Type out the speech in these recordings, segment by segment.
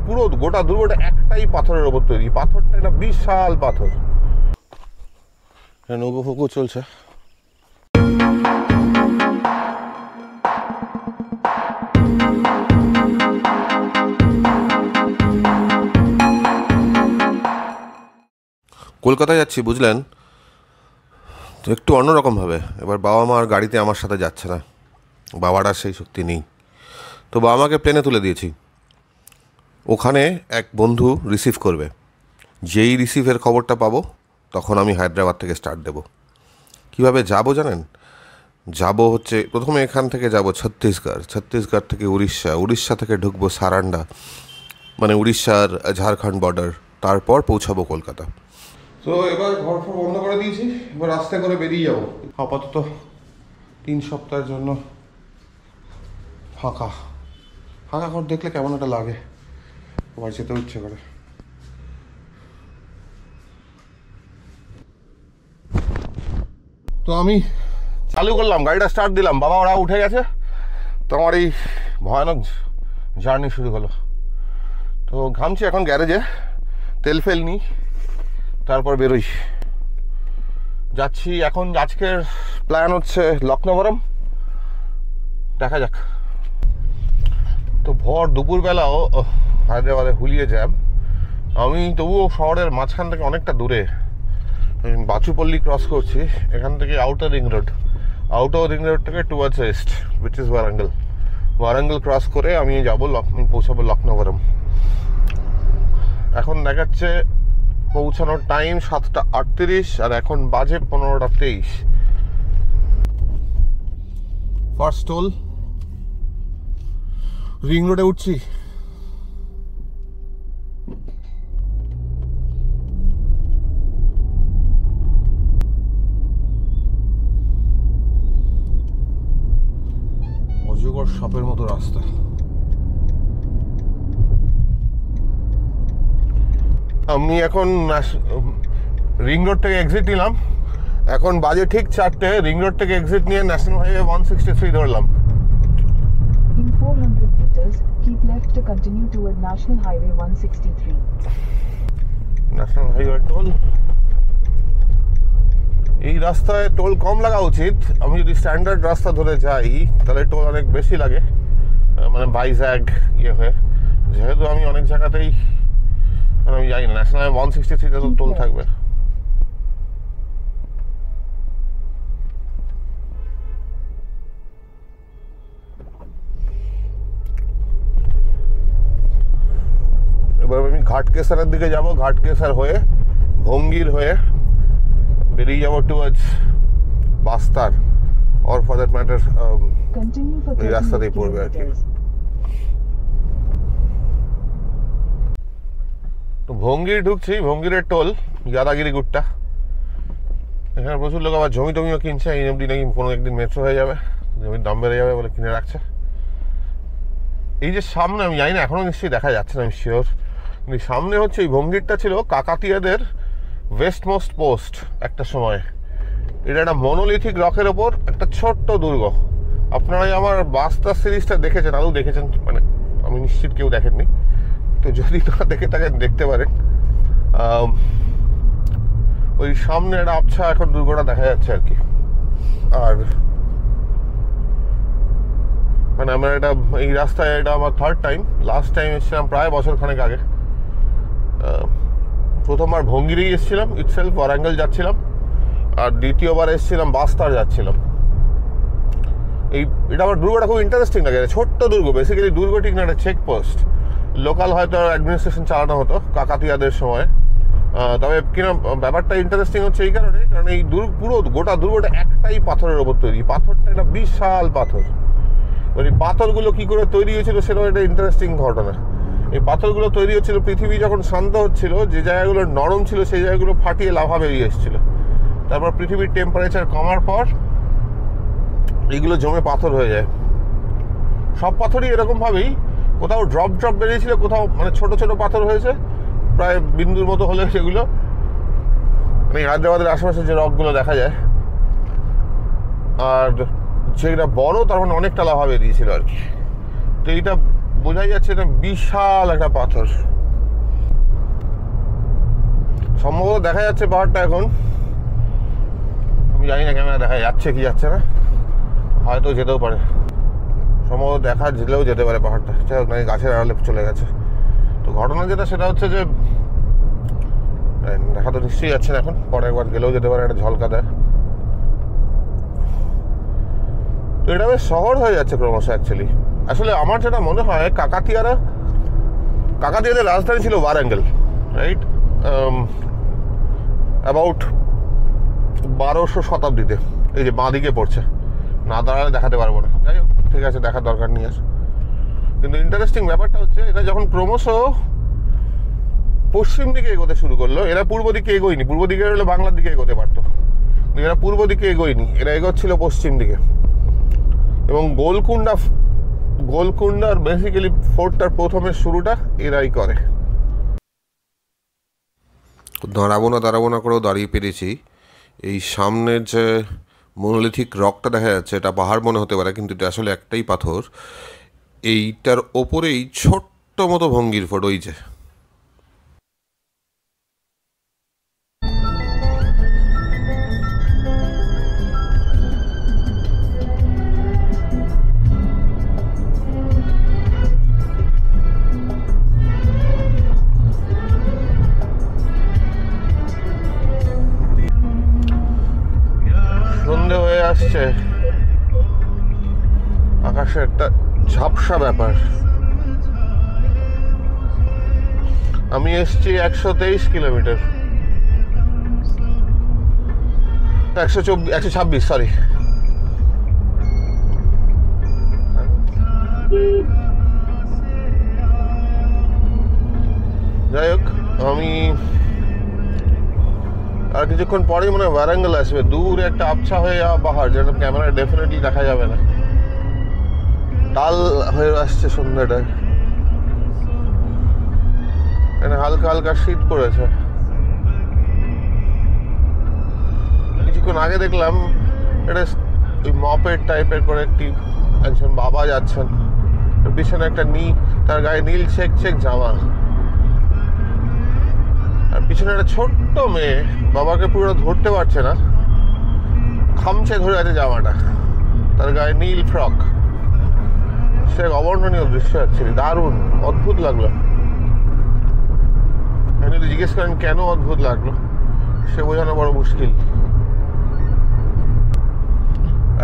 পুরো গোটা দুর্গটা একটাই পাথরের ওপর তৈরি। পাথরটা একটা বিশাল পাথর। নৌকো ফৌকো চলছে। কলকাতায় যাচ্ছি বুঝলেন, তো একটু অন্যরকমভাবে। এবার বাবা মা আর গাড়িতে আমার সাথে যাচ্ছে না, বাবার আর সেই শক্তি নেই। তো বাবা মাকে প্লেনে তুলে দিয়েছি। ওখানে এক বন্ধু রিসিভ করবে। যেই রিসিভের খবরটা পাবো তখন আমি হায়দ্রাবাদ থেকে স্টার্ট দেব। কীভাবে যাব জানেন? যাব হচ্ছে প্রথমে এখান থেকে যাব ছত্তিশগড় থেকে উড়িষ্যা থেকে ঢুকবো সারান্ডা, মানে উড়িষ্যার ঝাড়খণ্ড বর্ডার, তারপর পৌঁছাবো কলকাতা। তো এবার ঘর ফর বন্ধ করে দিয়েছি, এবার রাস্তায় করে বেরিয়ে যাবো। আপাতত 3 সপ্তাহের জন্য ফাঁকা ঘর দেখলে কেমন একটা লাগে, আবার যেতে ইচ্ছে করে। তো আমি চালু করলাম, গাড়িটা স্টার্ট দিলাম, বাবা ওরা উঠে গেছে। তো আমার এই ভয়ানক জার্নি শুরু হলো। তো ঘামছি এখন, গ্যারেজে তেল ফেল নিই, তারপর বেরোই। যাচ্ছি এখন। আজকের প্ল্যান হচ্ছে লক্ষ্ণৌবরম, দেখা যাক। তো ভর দুপুরবেলাও হায়দ্রাবাদে হুলিয়ে জ্যাম। আমি তবুও শহরের মাঝখান থেকে অনেকটা দূরে বাচুপল্লী ক্রস করছি। এখান থেকে আউটার রিং রোড থেকে towards east, which is Warangal cross করে আমি পৌঁছাবো লক্ষ্ণৌবরম। এখন দেখাচ্ছে পৌঁছানোর টাইম 7:38 আর এখন বাজে 15:23। ফার্স্ট টোল রিং রোডে উঠছি। অজগর সাপের মতো রাস্তা। আমি এখন রিং রোড থেকে এক্সিট নিলাম। এখন বাজে ঠিক 4টে। রিং রোড থেকে এক্সিট নিয়ে ন্যাশনাল হাইওয়ে 163 ধরলাম। In 400 meters, keep left to continue toward National Highway 163. National highway toll. এই রাস্তায় টোল কম লাগা উচিত। আমি যদি স্ট্যান্ডার্ড রাস্তা ধরে যাই তাহলে টোল অনেক বেশি লাগে, মানে ভাইজ্যাগ হয়ে। যেহেতু আমি অনেক জায়গাতেই আমি জানি না, ন্যাশনাল হাইওয়ে 163 তো টোল থাকবে। এবার আমি ঘাটকেসারের দিকে যাব। ঘাটকেসার হয়ে ভঙ্গির হয়ে বেরিয়ে যাবো towards Bastar, or for that matter এই রাস্তাতেই পড়বে আর কি। তো ভঙ্গির ঢুকছি, ভঙ্গিরের টোল ইয়াদাগিরি গুট্টা। এখানে প্রচুর লোক আবার জমি টমিও কিনছে। এই অবধি নাকি কোনো একদিন মেট্রো হয়ে যাবে, জমির দাম বেড়ে যাবে বলে কিনে রাখছে। এই যে সামনে, আমি জানি না এখনো নিশ্চয়ই দেখা যাচ্ছে না, আমি শিওর, কিন্তু সামনে হচ্ছে এই ভঙ্গিরটা ছিল কাকাতিয়াদের ওয়েস্ট মোস্ট পোস্ট একটা সময়। এটা একটা মনোলিথিক রকের ওপর একটা ছোট্ট দুর্গ। আপনারা আমার বাস্তার সিরিজটা দেখেছেন, আদৌ দেখেছেন, মানে আমি নিশ্চিত কেউ দেখেননি। তো যদি তারা দেখে থাকেন দেখতে পারেন। ওই সামনে একটা আবছা এখন দুর্গটা দেখা যাচ্ছে আর কি। আর মানে আমার এটা এই রাস্তায় এটা আমার 3rd টাইম। লাস্ট টাইম এসেছিলাম প্রায় বছরখানেক আগে। প্রথমবার ভঙ্গিরেই এসেছিলাম, ইটসেলফ ওয়ারাঙ্গল যাচ্ছিলাম, আর দ্বিতীয়বার এসেছিলাম বাস্তার যাচ্ছিলাম। এটা আমার দুর্গটা খুব ইন্টারেস্টিং লাগে। ছোট্ট দুর্গ, বেসিক্যালি দুর্গ ঠিক না, একটা চেকপোস্ট। লোকাল হয়তো অ্যাডমিনিস্ট্রেশন চালানো হতো কাকাতিয়াদের সময়। তবে কিনা ব্যাপারটা ইন্টারেস্টিং হচ্ছে এই কারণে, কারণ এই পুরো গোটা দুর্গটা একটাই পাথরের ওপর তৈরি। পাথরটা একটা বিশাল পাথর। মানে পাথরগুলো কী করে তৈরি হয়েছিল সেটাও একটা ইন্টারেস্টিং ঘটনা। এই পাথরগুলো তৈরি হচ্ছিল পৃথিবী যখন শান্ত হচ্ছিল, যে জায়গাগুলো নরম ছিল সেই জায়গাগুলো ফাটিয়ে লাভা বেরিয়ে এসেছিল। তারপর পৃথিবীর টেম্পারেচার কমার পর এইগুলো জমে পাথর হয়ে যায়। সব পাথরই এরকমভাবেই কোথাও ড্রপ বেরিয়েছিল, কোথাও মানে ছোট ছোট পাথর হয়েছে প্রায় বিন্দুর মতো হলে সেগুলো। মানে হায়দ্রাবাদের আশেপাশে যে রকগুলো দেখা যায়, আর যেটা বড় তার মানে অনেকটা লাভা বেরিয়েছিল আর কি। তো এইটা বোঝাই যাচ্ছে এটা বিশাল একটা পাথর। সম্ভবত দেখা যাচ্ছে পাহাড়টা এখন, আমি জানি না ক্যামেরা দেখা যাচ্ছে কি যাচ্ছে না, হয়তো যেতেও পারে, সম্ভবত দেখা যেলেও যেতে পারে পাহাড়টা, যাই হোক নাকি গাছের আড়ালে চলে গেছে। তো ঘটনা যেটা সেটা হচ্ছে যে দেখা তো নিশ্চয়ই যাচ্ছে না এখন, পরে একবার গেলেও যেতে পারে, একটা ঝলকা দেয়। তো এটা বেশ শহর হয়ে যাচ্ছে ক্রমশ অ্যাকচুয়ালি। আসলে আমার যেটা মনে হয় কাকাতিয়াদের রাজধানী ছিল ওয়ারাঙ্গল, রাইট, অ্যাবাউট 1200 শতাব্দীতে। এই যে বাঁ দিকে পড়ছে, না দাঁড়ালে দেখাতে পারবো না, যাই হোক ঠিক আছে, দেখার দরকার নিয়ে আস। কিন্তু ইন্টারেস্টিং ব্যাপারটা হচ্ছে এটা যখন ক্রমশ পশ্চিম দিকে এগোতে শুরু করলো, এরা পূর্ব দিকে এগোয়নি, পূর্ব দিকে হলে বাংলার দিকে এগোতে পারতো, এরা পূর্ব দিকে এগোয়নি, এরা এগোচ্ছিল পশ্চিম দিকে। এবং গোলকুন্ডার বেসিক্যালি ফোর্টটার প্রথমের শুরুটা এরাই করে। দাঁড়াবো না করেও দাঁড়িয়ে পেরেছি। এই সামনের যে মনোলিথিক রকটা দেখা যাচ্ছে, এটা পাহাড় মনে হতে পারে, কিন্তু এটা আসলে একটাই পাথর। এইটার ওপরেই ছোট্ট মতো ভঙ্গির ফোট, ওই যে সন্ধে হয়ে আসছে, আকাশে একটা ঝাপসা ব্যাপার। আমি এসছি 123 কিলোমিটার, 126 সরি। যাই হোক, আমি আর কিছুক্ষণ পরেই মনে হয় ওয়ারাঙ্গল আসবে। দূরে একটা আবছা হয়ে যাওয়া পাহাড়, যেটা ক্যামেরায় ডেফিনেটলি দেখা যাবে না, টাল হয়ে আসছে সন্ধ্যাটায়। এখানে হালকা হালকা শীত পড়েছে। কিছুক্ষণ আগে দেখলাম এটা ওই মপেড টাইপের করে একজন বাবা যাচ্ছেন, পিছনে একটা তার গায়ে নীল চেক জামা, আর পিছনে একটা ছোট্ট মেয়ে, বাবাকে পুরো ধরতে পারছে না, খামচে ধরে আছে জামাটা, তার গায়ে নীল ফ্রক। সে অবর্ণনীয় দৃশ্য অ্যাকচুয়ালি, দারুণ অদ্ভুত লাগলো। যদি জিজ্ঞেস করেন কেন অদ্ভুত লাগলো, সে বোঝানো বড় মুশকিল।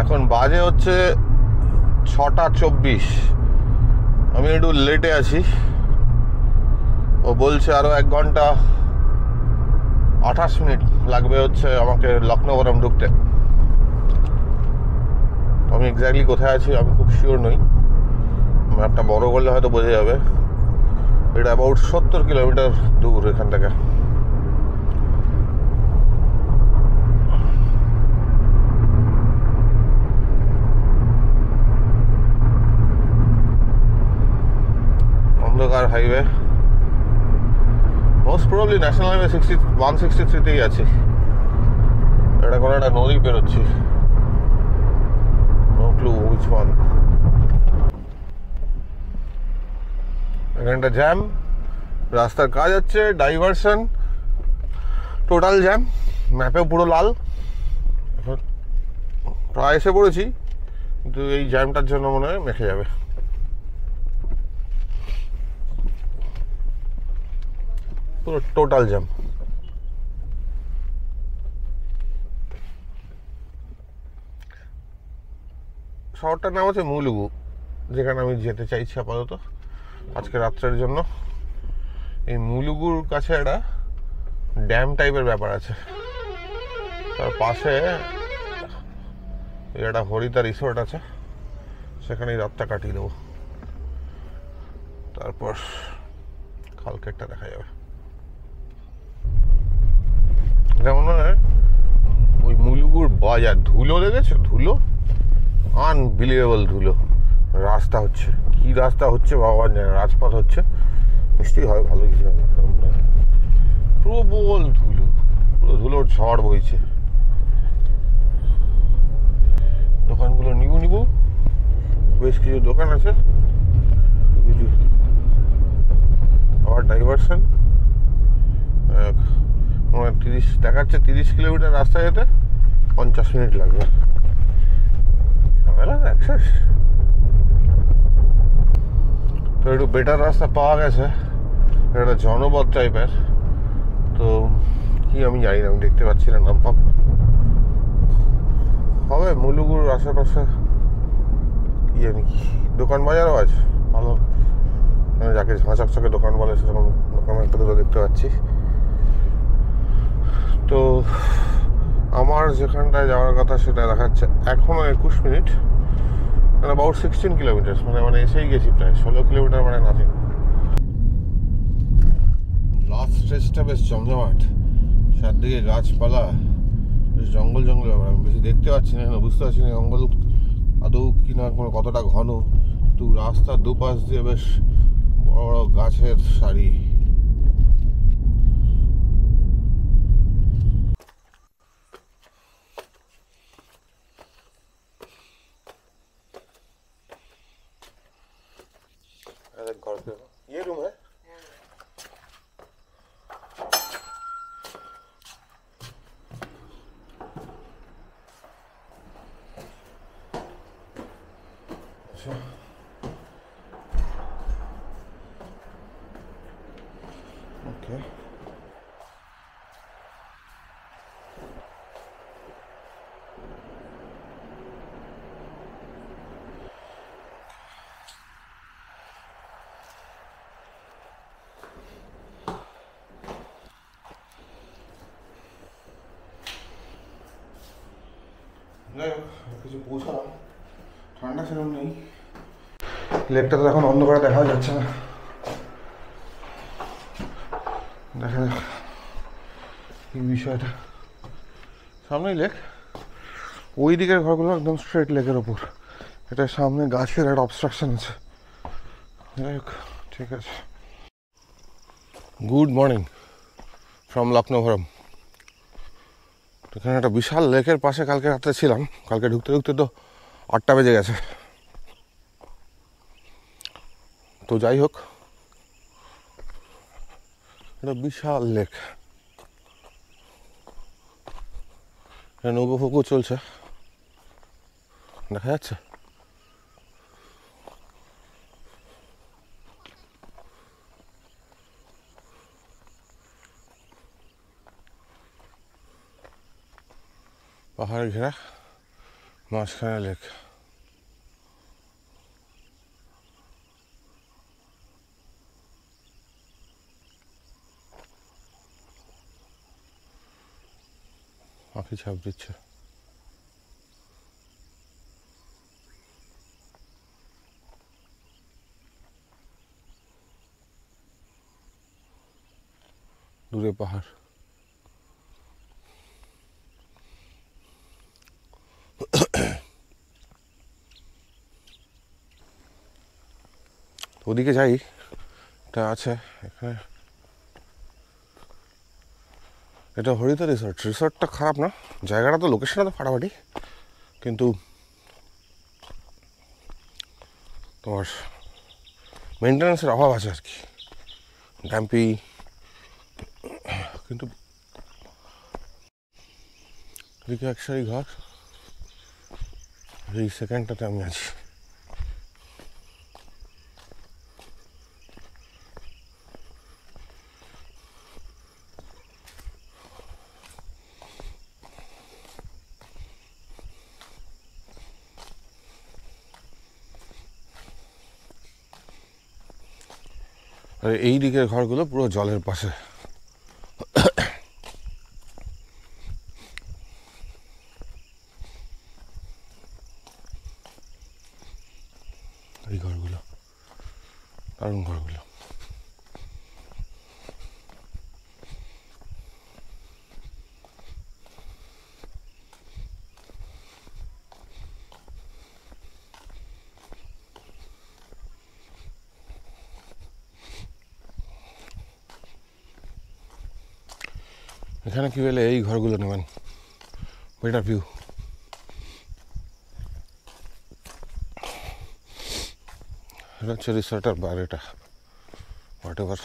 এখন বাজে হচ্ছে 6:24, আমি একটু লেটে আছি। ও বলছে আরো 1 ঘন্টা 28 মিনিট লাগবে হচ্ছে আমাকে লখনৌবরম ঢুকতে। আমি এক্স্যাক্টলি কোথায় আছি আমি খুব শিওর নই, ম্যাপটা বড় করলে হয়তো বোঝা যাবে। এটা অ্যাবাউট 70 কিলোমিটার দূর এখান থেকে। অন্ধকার highway, most probably national highway 163-তেই আছি। এটা কোনো একটা নদী পেরোচ্ছি, নো ক্লু হুইচ ওয়ান। এখানটা জ্যাম, রাস্তার কাজ হচ্ছে, ডাইভারশন, টোটাল জ্যাম, ম্যাপেও পুরো লাল। প্রায় এসে পড়েছি, কিন্তু এই জ্যামটার জন্য মনে হয় মেখে যাবে। পুরো টোটাল জ্যাম। শহরটার নাম হচ্ছে মুলুগু, যেখানে আমি যেতে চাইছি আপাতত আজকে রাত্রের জন্য। এই মুলুগুর কাছে একটা ড্যাম টাইপের ব্যাপার আছে, তার পাশে একটা হরিতা রিসোর্ট আছে, সেখানেই রাতটা কাটিয়ে দেবো, তারপর খালকেটটা দেখা যাবে। যেমন ওই মুলুগুর বাজার, ধুলো দেখেছো? ধুলো, আনবিলিভেবল ধুলো। রাস্তা হচ্ছে, কি রাস্তা হচ্ছে ভগবান জানে, রাজপথ হচ্ছে, নিশ্চয়ই হবে, ভালো কিছু হবে। প্রবল ধুলো, পুরো ধুলোর ঝড় বইছে। দোকানগুলো নিবু বেশ কিছু দোকান আছে, কিছু ডাইভারশন। 30 দেখাচ্ছে 30 কিলোমিটার রাস্তা যেতে 50 মিনিট লাগবে। ঝামেলা অ্যাক্সেস তো একটু বেটার রাস্তা পাওয়া গেছে, একটা জনপদ টাইপের। তো কি আমি জানি না, আমি দেখতে পাচ্ছি না নাম ফাম। হবে মুলুগুর আশেপাশে কি জানি কি দোকান বাজারও আছে ভালো, মানে যাকে ঝাঁচকচকে দোকান বলে সেরকম দোকান একটা দুটো দেখতে পাচ্ছি। তো আমার যেখানটায় যাওয়ার কথা সেটা দেখাচ্ছে এখনও 21 মিনিট, মানে অ্যাবাউট 16 কিলোমিটার, মানে এসেই গেছি প্রায় 16 কিলোমিটার, মানে নাথিং। লাস্ট স্ট্রেচটা বেশ জমজমাট, চারদিকে গাছপালা, বেশ জঙ্গল জঙ্গল ব্যাপার। আমি বেশি দেখতে পাচ্ছি না, বুঝতে পারছি না জঙ্গল আদৌ কিনা কতটা ঘন। তো রাস্তার দুপাশ দিয়ে বেশ বড় বড় গাছের সারি। घर पे ये रूम है। अच्छा ओके কিছু পৌঁছালাম, ঠান্ডা সেরকম নেই। লেকটা তো এখন অন্ধকারে দেখা যাচ্ছে না, দেখা যাক এই বিষয়টা। সামনেই লেক, ওই দিকের ঘরগুলো একদম স্ট্রেট লেকের ওপর, এটা সামনে গাছের একটা অবস্ট্রাকশন আছে। যাই হোক ঠিক আছে। গুড মর্নিং ফ্রম লক্ষ্ণৌভরম। এখানে একটা বিশাল লেকের পাশে কালকে রাত্রে ছিলাম, কালকে ঢুকতে ঢুকতে তো 8টা বেজে গেছে। তো যাই হোক, এটা বিশাল লেক, নৌকো ফৌকো চলছে দেখা যাচ্ছে। পাহাড়ে ঘেরা, মাঝখানে লেক। পাখি ছাপ দিচ্ছে। দূরে পাহাড়। ওদিকে যাই, এটা আছে এখানে, এটা হরিতা রিসর্ট। রিসর্টটা খারাপ না, জায়গাটা তো লোকেশনটা তো ফাটাফাটি, কিন্তু তোমার মেনটেন্যান্সের অভাব আছে আর কি, ড্যাম্পি। কিন্তু এদিকে একসারি ঘর, এই সেকেন্ডটাতে আমি আছি। আর এই দিকের ঘরগুলো পুরো জলের পাশে। এই ঘরগুলো দারুণ ঘরগুলো। এখানে কি হলে এই ঘরগুলো নেবেন, বেটার ভিউ। এটা হচ্ছে রিসর্টের বাইরেটা, হোয়াট এভার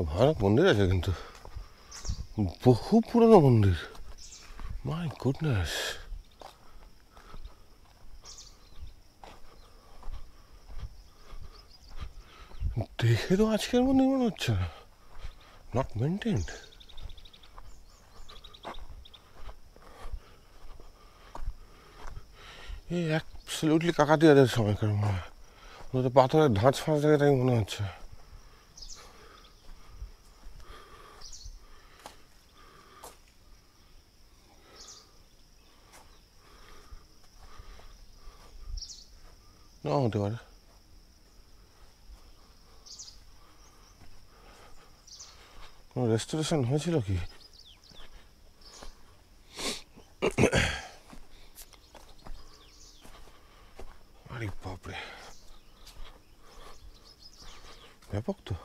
ভয়ানক মন্দির আছে কিন্তু, বহু পুরনো মন্দির। My goodness. দেখে তো আজকের মন্দির মনে হচ্ছে না, নট মেনটেন্ড। এই অ্যাবসলিউটলি কাকাতিয়াদের সময়কার মনে হয়, পাথরের ধাঁচ ফাঁচ দেখে তাই মনে হচ্ছে। না হতে পারে। কোনো রেস্টোরেশন হয়েছিল কি? আরে বাপরে, ব্যাপক তো।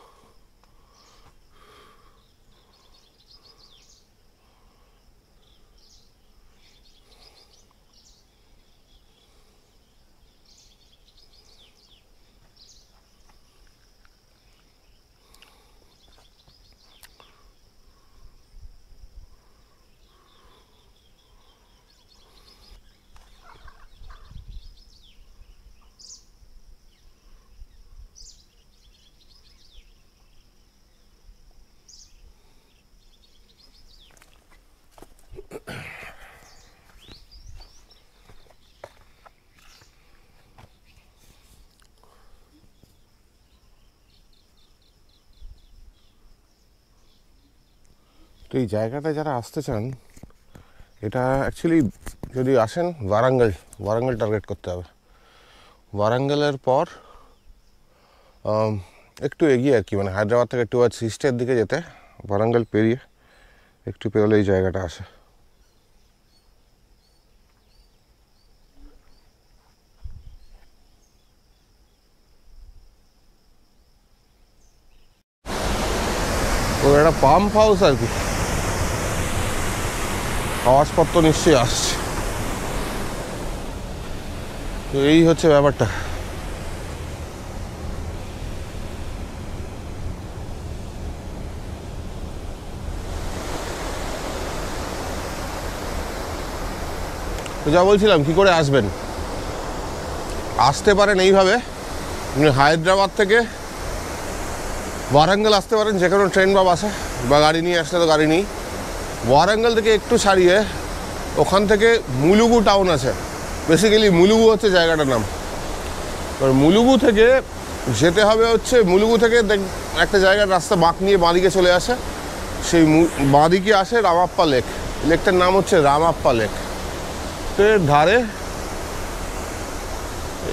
তো এই জায়গাটায় যারা আসতে চান, এটা অ্যাকচুয়ালি যদি আসেন ওয়ারাঙ্গল টার্গেট করতে হবে। ওয়ারাঙ্গলের পর একটু এগিয়ে আর কি, মানে হায়দ্রাবাদ থেকে একটু ইস্টের দিকে যেতে, ওয়ারাঙ্গল পেরিয়ে একটু পেরোলে এই জায়গাটা আসে। ও একটা পাম্প হাউস আর কি, আওয়াজপত্র নিশ্চয়ই আসছে। তো এই হচ্ছে ব্যাপারটা। তো যা বলছিলাম, কি করে আসবেন, আসতে পারেন এইভাবে, হায়দ্রাবাদ থেকে ওয়ারাঙ্গল আসতে পারেন, যে কোনো ট্রেন বা বাসে, বা গাড়ি নিয়ে আসলে তো গাড়ি নিই। ওয়ারাঙ্গল থেকে একটু ছাড়িয়ে ওখান থেকে মুলুগু টাউন আছে, বেসিক্যালি মুলুগু হচ্ছে জায়গাটার নাম। এবার মুলুগু থেকে যেতে হবে হচ্ছে, মুলুগু থেকে একটা জায়গার রাস্তা বাঁক নিয়ে বাঁদিকে চলে আসে, সেই বাঁদিকে আসে রামাপ্পা লেক। লেকটার নাম হচ্ছে রামাপ্পা লেক। তো এর ধারে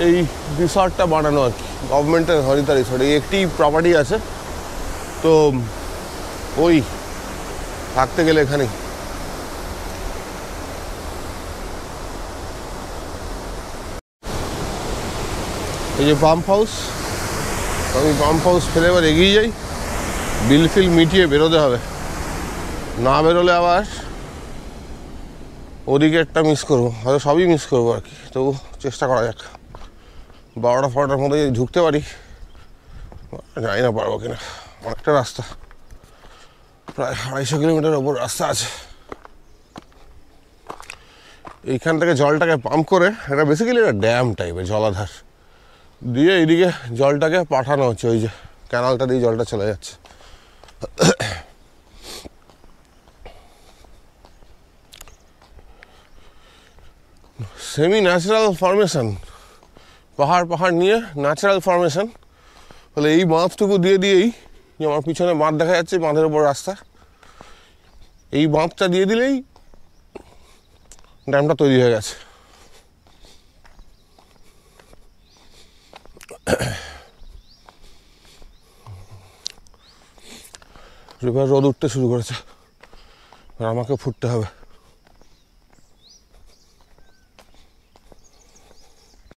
এই রিসর্টটা বানানো আর কি, গভর্নমেন্টের হরিতা রিসর্ট। এই একটি প্রপার্টি আছে, তো ওই থাকতে গেলে এখানেই। এই যে পাম্প হাউস, আমি পাম্প হাউস ফেলে এবার এগিয়ে যাই, বিল ফিল মিটিয়ে বেরোতে হবে, না বেরোলে আবার ওদিকে একটা মিস করবো, হয়তো সবই মিস করবো আর কি। তবু চেষ্টা করা যাক, 12টা মধ্যে যদি ঢুকতে পারি। জানি না পারবো কিনা, অনেকটা রাস্তা, প্রায় 250 কিলোমিটার ওপর রাস্তা আছে। এইখান থেকে জলটাকে পাম্প করে, এটা বেসিক্যালি একটা ড্যাম টাইপের জলাধার দিয়ে এইদিকে জলটাকে পাঠানো হচ্ছে, ওই যে ক্যানালটা দিয়ে জলটা চলে যাচ্ছে। সেমি ন্যাচারাল ফর্মেশন, পাহাড় নিয়ে ন্যাচারাল ফর্মেশন বলে এই বাঁধটুকু দিয়েই, যে আমার পিছনে বাঁধ দেখা যাচ্ছে, বাঁধের ওপর রাস্তা, এই বাঁধটা দিয়ে দিলেই ড্যামটা তৈরি হয়ে গেছে। এবার রোদ উঠতে শুরু করেছে, আর আমাকে ফুটতে হবে।